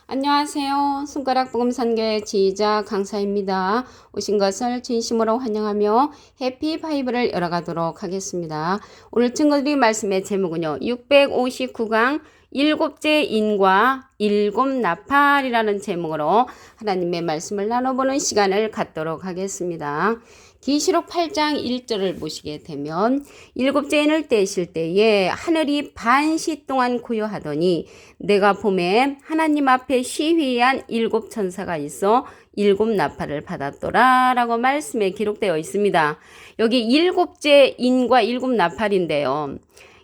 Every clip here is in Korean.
안녕하세요. 손가락 복음 선교의 지휘자 강사입니다. 오신 것을 진심으로 환영하며 해피 바이블을 열어가도록 하겠습니다. 오늘 증거드린 말씀의 제목은요. 659강 일곱째 인과 일곱 나팔이라는 제목으로 하나님의 말씀을 나눠보는 시간을 갖도록 하겠습니다. 계시록 8장 1절을 보시게 되면 일곱째 인을 떼실 때에 하늘이 반시 동안 고요하더니 내가 봄에 하나님 앞에 시위한 일곱 천사가 있어 일곱 나팔을 받았더라 라고 말씀에 기록되어 있습니다. 여기 일곱째 인과 일곱 나팔인데요.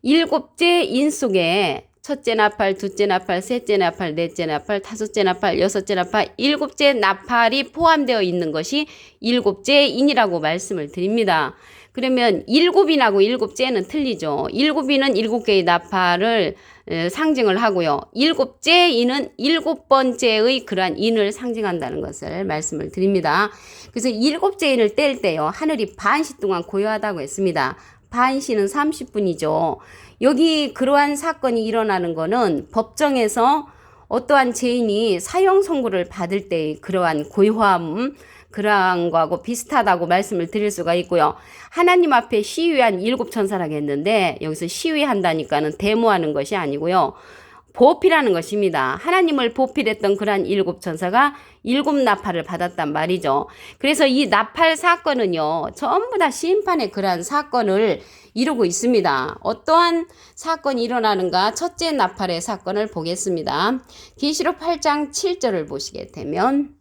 일곱째 인 속에 첫째 나팔, 둘째 나팔, 셋째 나팔, 넷째 나팔, 다섯째 나팔, 여섯째 나팔, 일곱째 나팔이 포함되어 있는 것이 일곱째 인이라고 말씀을 드립니다. 그러면 일곱인하고 일곱째는 틀리죠. 일곱인은 일곱 개의 나팔을 상징을 하고요. 일곱째 인은 일곱 번째의 그러한 인을 상징한다는 것을 말씀을 드립니다. 그래서 일곱째 인을 뗄 때요. 하늘이 반시 동안 고요하다고 했습니다. 반시는 30분이죠. 여기 그러한 사건이 일어나는 거는 법정에서 어떠한 죄인이 사형 선고를 받을 때의 그러한 고요함, 그러한 거하고 비슷하다고 말씀을 드릴 수가 있고요. 하나님 앞에 시위한 일곱 천사라고 했는데 여기서 시위한다니까는 데모하는 것이 아니고요. 보필하는 것입니다. 하나님을 보필했던 그러한 일곱 천사가 일곱 나팔을 받았단 말이죠. 그래서 이 나팔 사건은요. 전부 다 심판의 그러한 사건을 이루고 있습니다. 어떠한 사건이 일어나는가? 첫째 나팔의 사건을 보겠습니다. 계시록 8장 7절을 보시게 되면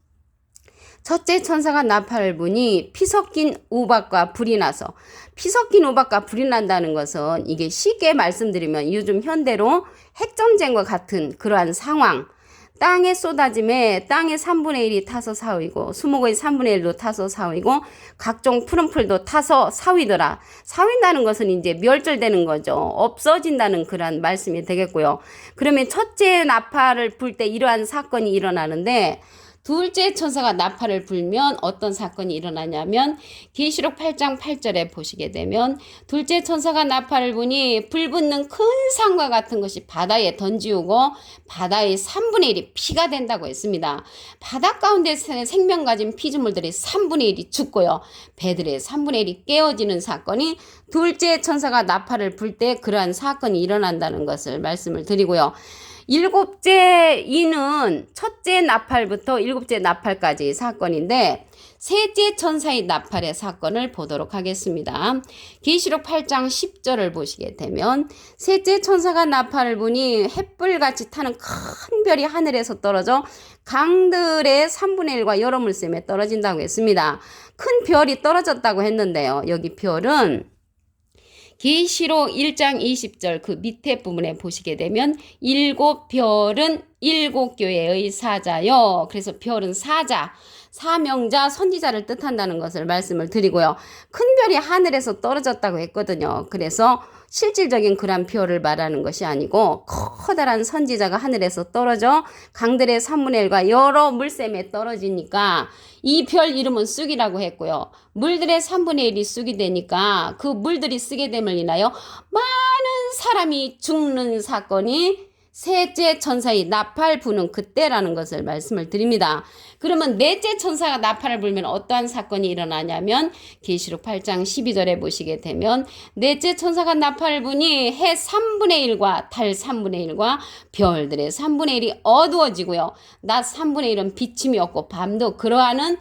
첫째 천사가 나팔을 부니 피 섞인 우박과 불이 나서, 피 섞인 우박과 불이 난다는 것은 이게 쉽게 말씀드리면 요즘 현대로 핵전쟁과 같은 그러한 상황, 땅에 쏟아짐에 땅의 3분의 1이 타서 사위고 수목의 3분의 1도 타서 사위고 각종 푸른 풀도 타서 사위더라. 사윈다는 것은 이제 멸절되는 거죠. 없어진다는 그런 말씀이 되겠고요. 그러면 첫째 나팔을 불 때 이러한 사건이 일어나는데 둘째 천사가 나팔을 불면 어떤 사건이 일어나냐면 계시록 8장 8절에 보시게 되면 둘째 천사가 나팔을 부니 불붙는 큰 산과 같은 것이 바다에 던지우고 바다의 3분의 1이 피가 된다고 했습니다. 바다 가운데 생명 가진 피조물들의 3분의 1이 죽고요. 배들의 3분의 1이 깨어지는 사건이 둘째 천사가 나팔을 불 때 그러한 사건이 일어난다는 것을 말씀을 드리고요. 일곱째 인은 첫째 나팔부터 일곱째 나팔까지 사건인데 셋째 천사의 나팔의 사건을 보도록 하겠습니다. 계시록 8장 10절을 보시게 되면 셋째 천사가 나팔을 부니 햇불같이 타는 큰 별이 하늘에서 떨어져 강들의 3분의 1과 여러 물샘에 떨어진다고 했습니다. 큰 별이 떨어졌다고 했는데요. 여기 별은 계시록 1장 20절 그 밑에 부분에 보시게 되면 일곱 별은 일곱 교회의 사자요. 그래서 별은 사자, 사명자, 선지자를 뜻한다는 것을 말씀을 드리고요. 큰 별이 하늘에서 떨어졌다고 했거든요. 그래서 실질적인 그런 별을 말하는 것이 아니고 커다란 선지자가 하늘에서 떨어져 강들의 3분의 1과 여러 물샘에 떨어지니까 이 별 이름은 쑥이라고 했고요. 물들의 3분의 1이 쑥이 되니까 그 물들이 쓰게 됨을 인하여 많은 사람이 죽는 사건이 셋째 천사의 나팔 부는 그때라는 것을 말씀을 드립니다. 그러면 넷째 천사가 나팔을 불면 어떠한 사건이 일어나냐면 계시록 8장 12절에 보시게 되면 넷째 천사가 나팔을 부니 해 3분의 1과 달 3분의 1과 별들의 3분의 1이 어두워지고요. 낮 3분의 1은 비침이 없고 밤도 그러한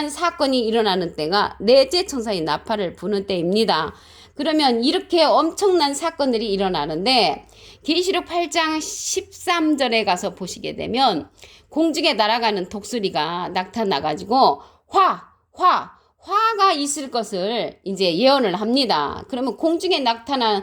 사건이 일어나는 때가 넷째 천사의 나팔을 부는 때입니다. 그러면 이렇게 엄청난 사건들이 일어나는데 계시록 8장 13절에 가서 보시게 되면 공중에 날아가는 독수리가 나타나가지고 화가 있을 것을 이제 예언을 합니다. 그러면 공중에 나타난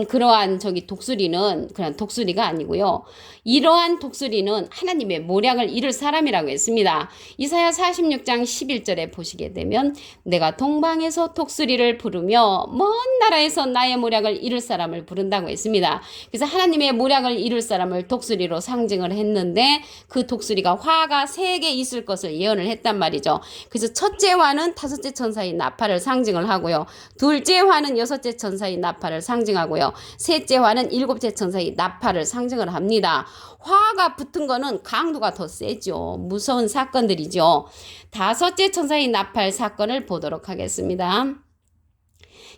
그러한 독수리는 그런 독수리가 아니고요. 이러한 독수리는 하나님의 모량을 이룰 사람이라고 했습니다. 이사야 46장 11절에 보시게 되면 내가 동방에서 독수리를 부르며 먼 나라에서 나의 모량을 이룰 사람을 부른다고 했습니다. 그래서 하나님의 모량을 이룰 사람을 독수리로 상징을 했는데 그 독수리가 화가 3개 있을 것을 예언을 했단 말이죠. 그래서 첫째 화는 다섯째 천사인 나팔을 상징을 하고요. 둘째 화는 여섯째 천사인 나팔을 상징하고요. 셋째 화는 일곱째 천사인 나팔을 상징을 합니다. 화가 붙은 거는 강도가 더 세죠. 무서운 사건들이죠. 다섯째 천사인 나팔 사건을 보도록 하겠습니다.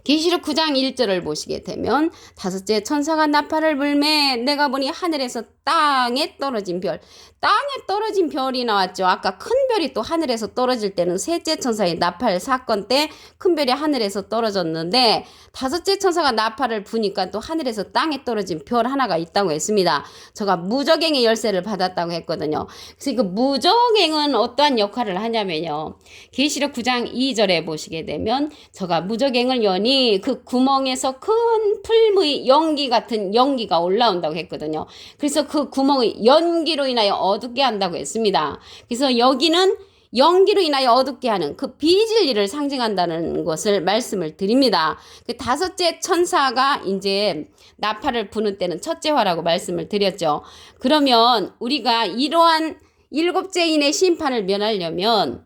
계시록 9장 1절을 보시게 되면 다섯째 천사가 나팔을 불매 내가 보니 하늘에서 땅에 떨어진 별, 땅에 떨어진 별이 나왔죠. 아까 큰 별이 또 하늘에서 떨어질 때는 셋째 천사의 나팔 사건 때 큰 별이 하늘에서 떨어졌는데 다섯째 천사가 나팔을 부니까 또 하늘에서 땅에 떨어진 별 하나가 있다고 했습니다. 저가 무적행의 열쇠를 받았다고 했거든요. 그래서 그 무적행은 어떠한 역할을 하냐면요. 계시록 9장 2절에 보시게 되면 저가 무적행을 여니 그 구멍에서 큰 풀무의 연기 같은 연기가 올라온다고 했거든요. 그래서 그 구멍의 연기로 인하여 어둡게 한다고 했습니다. 그래서 여기는 연기로 인하여 어둡게 하는 그 비진리를 상징한다는 것을 말씀을 드립니다. 그 다섯째 천사가 이제 나팔을 부는 때는 첫째 화라고 말씀을 드렸죠. 그러면 우리가 이러한 일곱째인의 심판을 면하려면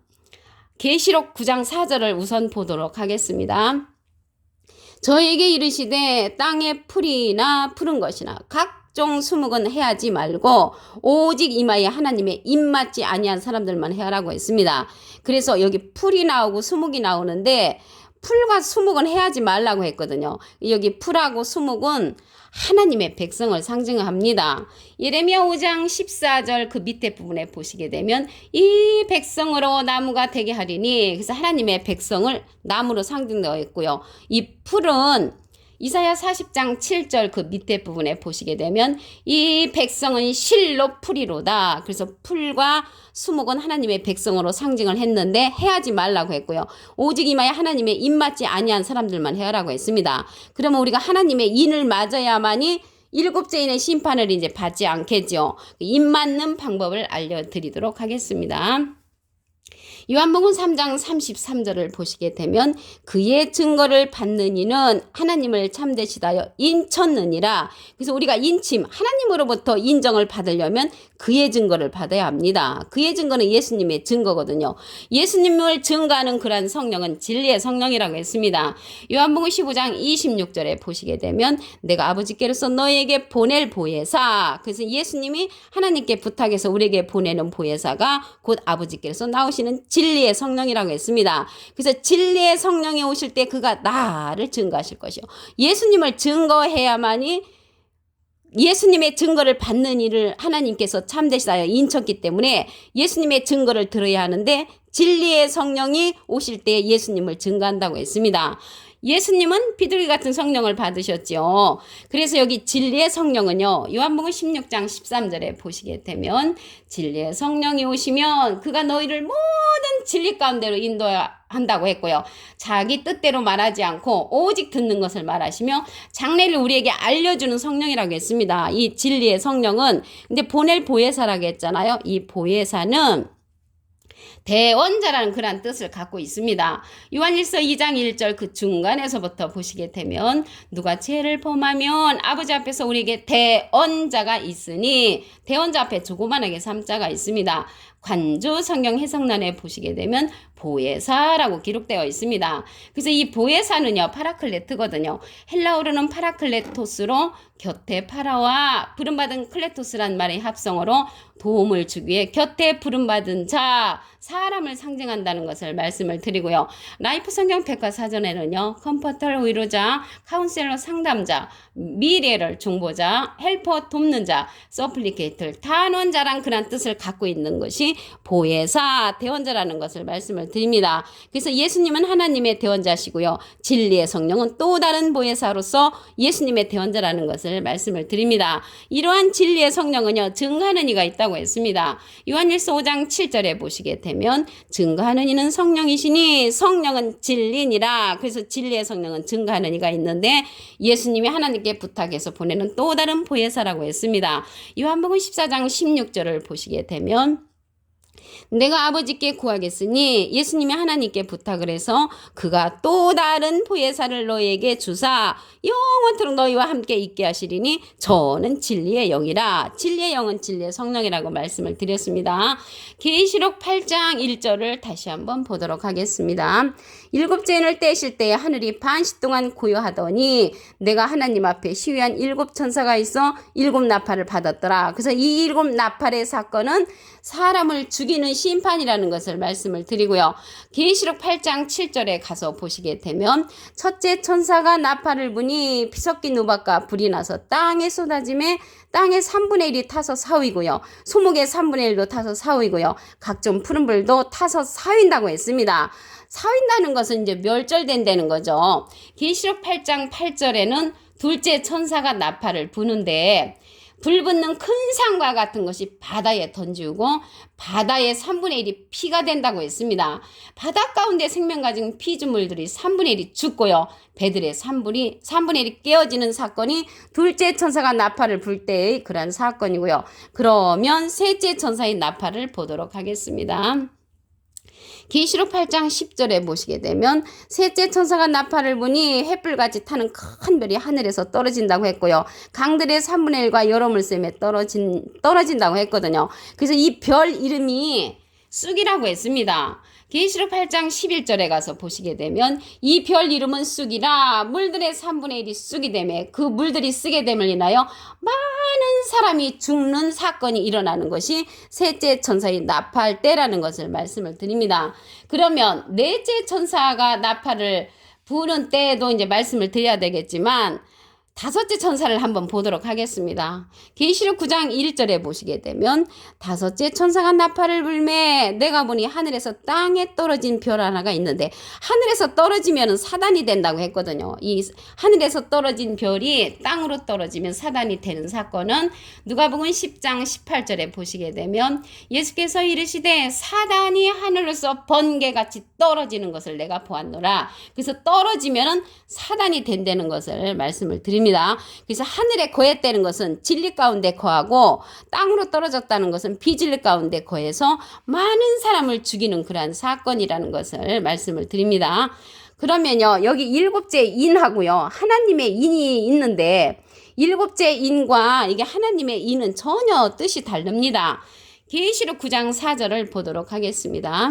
계시록 9장 4절을 우선 보도록 하겠습니다. 저에게 이르시되 땅의 풀이나 푸른 것이나 각종 수목은 해하지 말고 오직 이마에 하나님의 입맞지 아니한 사람들만 해하라고 했습니다. 그래서 여기 풀이 나오고 수목이 나오는데 풀과 수목은 해하지 말라고 했거든요. 여기 풀하고 수목은 하나님의 백성을 상징합니다. 예레미야 5장 14절 그 밑에 부분에 보시게 되면 이 백성으로 나무가 되게 하리니 그래서 하나님의 백성을 나무로 상징되어 있고요. 이 풀은 이사야 40장 7절 그 밑에 부분에 보시게 되면 이 백성은 실로 풀이로다. 그래서 풀과 수목은 하나님의 백성으로 상징을 했는데 해하지 말라고 했고요. 오직 이마에 하나님의 입맞지 아니한 사람들만 해하라고 했습니다. 그러면 우리가 하나님의 인을 맞아야만이 일곱째인의 심판을 이제 받지 않겠죠. 입 맞는 방법을 알려드리도록 하겠습니다. 요한복음 3장 33절을 보시게 되면 그의 증거를 받는 이는 하나님을 참되시다여 인쳤느니라. 그래서 우리가 인침 하나님으로부터 인정을 받으려면 그의 증거를 받아야 합니다. 그의 증거는 예수님의 증거거든요. 예수님을 증거하는 그러한 성령은 진리의 성령이라고 했습니다. 요한복음 15장 26절에 보시게 되면 내가 아버지께로서 너에게 보낼 보혜사. 그래서 예수님이 하나님께 부탁해서 우리에게 보내는 보혜사가 곧 아버지께로서 나오시는 진리의 성령이라고 했습니다. 그래서 진리의 성령이 오실 때 그가 나를 증거하실 것이요. 예수님을 증거해야만이 예수님의 증거를 받는 일을 하나님께서 참되시다여 인쳤기 때문에 예수님의 증거를 들어야 하는데 진리의 성령이 오실 때 예수님을 증거한다고 했습니다. 예수님은 비둘기 같은 성령을 받으셨죠. 그래서 여기 진리의 성령은요. 요한복음 16장 13절에 보시게 되면 진리의 성령이 오시면 그가 너희를 모든 진리 가운데로 인도한다고 했고요. 자기 뜻대로 말하지 않고 오직 듣는 것을 말하시며 장래를 우리에게 알려주는 성령이라고 했습니다. 이 진리의 성령은 근데 보낼 보혜사라고 했잖아요. 이 보혜사는 대원자라는 그런 뜻을 갖고 있습니다. 요한일서 2장 1절 그 중간에서부터 보시게 되면 누가 죄를 범하면 아버지 앞에서 우리에게 대언자가 있으니 대언자 앞에 조그만하게 3자가 있습니다. 관조 성경 해석란에 보시게 되면 보혜사라고 기록되어 있습니다. 그래서 이 보혜사는요 파라클레트거든요. 헬라어로는 파라클레토스로 곁에 파라와 부름받은 클레토스란 말의 합성어로 도움을 주기 위해 곁에 부름받은 자 사람을 상징한다는 것을 말씀을 드리고요. 라이프 성경 백과사전에는요 컴포터 위로자, 카운셀러 상담자, 미래를 중보자, 헬퍼 돕는 자, 서플리케이터 단원자란 그런 뜻을 갖고 있는 것이 보혜사 대원자라는 것을 말씀을 드립니다. 그래서 예수님은 하나님의 대원자시고요. 진리의 성령은 또 다른 보혜사로서 예수님의 대원자라는 것을 말씀을 드립니다. 이러한 진리의 성령은요 증거하는 이가 있다고 했습니다. 요한일서 5장 7절에 보시게 되면 증거하는 이는 성령이시니 성령은 진리니라. 그래서 진리의 성령은 증거하는 이가 있는데 예수님이 하나님께 부탁해서 보내는 또 다른 보혜사라고 했습니다. 요한복음 14장 16절을 보시게 되면 내가 아버지께 구하겠으니 예수님이 하나님께 부탁을 해서 그가 또 다른 보혜사를 너희에게 주사 영원토록 너희와 함께 있게 하시리니 저는 진리의 영이라. 진리의 영은 진리의 성령이라고 말씀을 드렸습니다. 계시록 8장 1절을 다시 한번 보도록 하겠습니다. 일곱째 인을 떼실 때 하늘이 반시 동안 고요하더니 내가 하나님 앞에 시위한 일곱 천사가 있어 일곱 나팔을 받았더라. 그래서 이 일곱 나팔의 사건은 사람을 죽이는 심판이라는 것을 말씀을 드리고요. 계시록 8장 7절에 가서 보시게 되면 첫째 천사가 나팔을 부니 피 섞인 우박과 불이 나서 땅에 쏟아짐에 땅의 3분의 1이 타서 사위고요. 소목의 3분의 1도 타서 사위고요. 각종 푸른 불도 타서 사윈다고 했습니다. 사윈다는 것은 이제 멸절된다는 거죠. 계시록 8장 8절에는 둘째 천사가 나팔을 부는데 불붙는 큰 산과 같은 것이 바다에 던지고 바다의 3분의 1이 피가 된다고 했습니다. 바다 가운데 생명 가진 피조물들이 3분의 1이 죽고요. 배들의 3분의 1이 깨어지는 사건이 둘째 천사가 나팔을 불 때의 그런 사건이고요. 그러면 셋째 천사의 나팔을 보도록 하겠습니다. 계시록 8장 10절에 보시게 되면 셋째 천사가 나팔을 부니 횃불같이 타는 큰 별이 하늘에서 떨어진다고 했고요. 강들의 3분의 1과 여러 물샘에 떨어진다고 했거든요. 그래서 이 별 이름이 쑥이라고 했습니다. 계시록 8장 11절에 가서 보시게 되면 이 별 이름은 쑥이라 물들의 3분의 1이 쑥이 되매 그 물들이 쓰게 됨을 인하여 많은 사람이 죽는 사건이 일어나는 것이 셋째 천사의 나팔 때라는 것을 말씀을 드립니다. 그러면 넷째 천사가 나팔을 부는 때도 이제 말씀을 드려야 되겠지만 다섯째 천사를 한번 보도록 하겠습니다. 계시록 9장 1절에 보시게 되면 다섯째 천사가 나팔을 불매 내가 보니 하늘에서 땅에 떨어진 별 하나가 있는데 하늘에서 떨어지면 사단이 된다고 했거든요. 이 하늘에서 떨어진 별이 땅으로 떨어지면 사단이 되는 사건은 누가복음 10장 18절에 보시게 되면 예수께서 이르시되 사단이 하늘로서 번개같이 떨어지는 것을 내가 보았노라. 그래서 떨어지면 사단이 된다는 것을 말씀을 드립니다. 그래서 하늘에 거했다는 것은 진리 가운데 거하고 땅으로 떨어졌다는 것은 비진리 가운데 거해서 많은 사람을 죽이는 그러한 사건이라는 것을 말씀을 드립니다. 그러면요, 여기 일곱째 인하고요, 하나님의 인이 있는데 일곱째 인과 이게 하나님의 인은 전혀 뜻이 다릅니다. 계시록 9장 4절을 보도록 하겠습니다.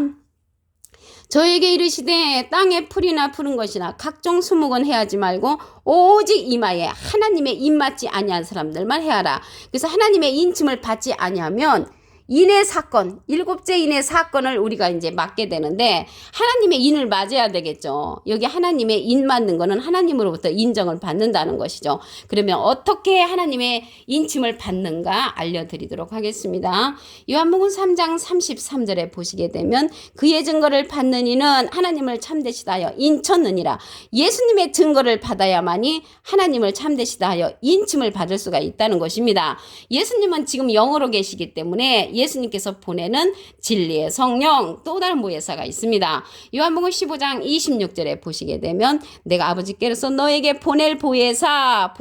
저에게 이르시되 땅에 풀이나 푸른 것이나 각종 수목은 해하지 말고 오직 이마에 하나님의 인맞지 아니한 사람들만 해하라. 그래서 하나님의 인침을 받지 아니하면 인의 사건, 일곱째 인의 사건을 우리가 이제 맞게 되는데 하나님의 인을 맞아야 되겠죠. 여기 하나님의 인 맞는 거는 하나님으로부터 인정을 받는다는 것이죠. 그러면 어떻게 하나님의 인침을 받는가 알려드리도록 하겠습니다. 요한복음 3장 33절에 보시게 되면 그의 증거를 받는 이는 하나님을 참되시다 하여 인쳤느니라. 예수님의 증거를 받아야만이 하나님을 참되시다 하여 인침을 받을 수가 있다는 것입니다. 예수님은 지금 영으로 계시기 때문에 예수님께서 보내는 진리의 성령 또 다른 보혜사가 있습니다. 요한복음 15장 26절에 보시게 되면 내가 아버지께로서 너에게 보낼 보혜사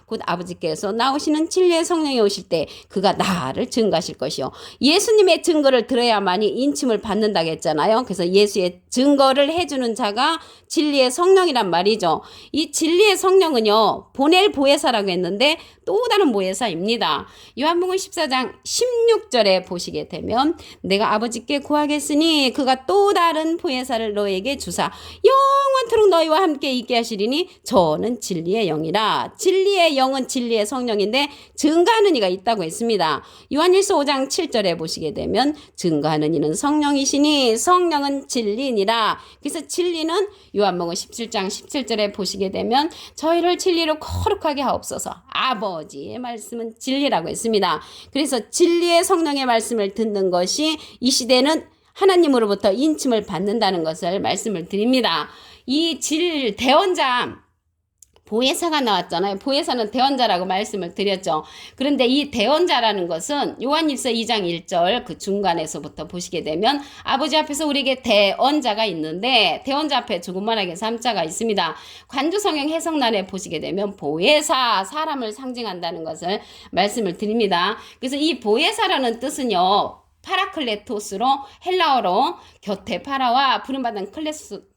곧 아버지께서 나오시는 진리의 성령이 오실 때 그가 나를 증거하실 것이요. 예수님의 증거를 들어야만이 인침을 받는다고 했잖아요. 그래서 예수의 증거를 해주는 자가 진리의 성령이란 말이죠. 이 진리의 성령은요, 보낼 보혜사라고 했는데 또 다른 보혜사입니다. 요한복음 14장 16절에 보시게 되면 내가 아버지께 구하겠으니 그가 또 다른 보혜사를 너에게 주사 영원토록 너희와 함께 있게 하시리니 저는 진리의 영이라. 진리의 영은 진리의 성령인데 증거하는 이가 있다고 했습니다. 요한일서 5장 7절에 보시게 되면 증거하는 이는 성령이시니 성령은 진리니라. 그래서 진리는 요한복음 17장 17절에 보시게 되면 저희를 진리로 거룩하게 하옵소서. 아버지의 말씀은 진리라고 했습니다. 그래서 진리의 성령의 말씀을 듣는 것이 이 시대는 하나님으로부터 인침을 받는다는 것을 말씀을 드립니다. 이 대언자 보혜사가 나왔잖아요. 보혜사는 대언자라고 말씀을 드렸죠. 그런데 이 대언자라는 것은 요한일서 2장 1절 그 중간에서부터 보시게 되면 아버지 앞에서 우리에게 대언자가 있는데 대언자 앞에 조그만하게 3자가 있습니다. 관주성경 해석란에 보시게 되면 보혜사, 사람을 상징한다는 것을 말씀을 드립니다. 그래서 이 보혜사라는 뜻은요, 파라클레토스로 헬라어로 곁에 파라와 부름받은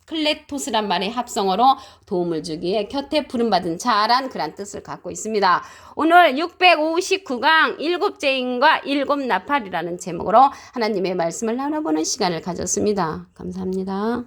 클레토스란 말의 합성어로 도움을 주기에 곁에 부름받은 자란 그란 뜻을 갖고 있습니다. 오늘 659강 7죄인과 7나팔이라는 제목으로 하나님의 말씀을 나눠보는 시간을 가졌습니다. 감사합니다.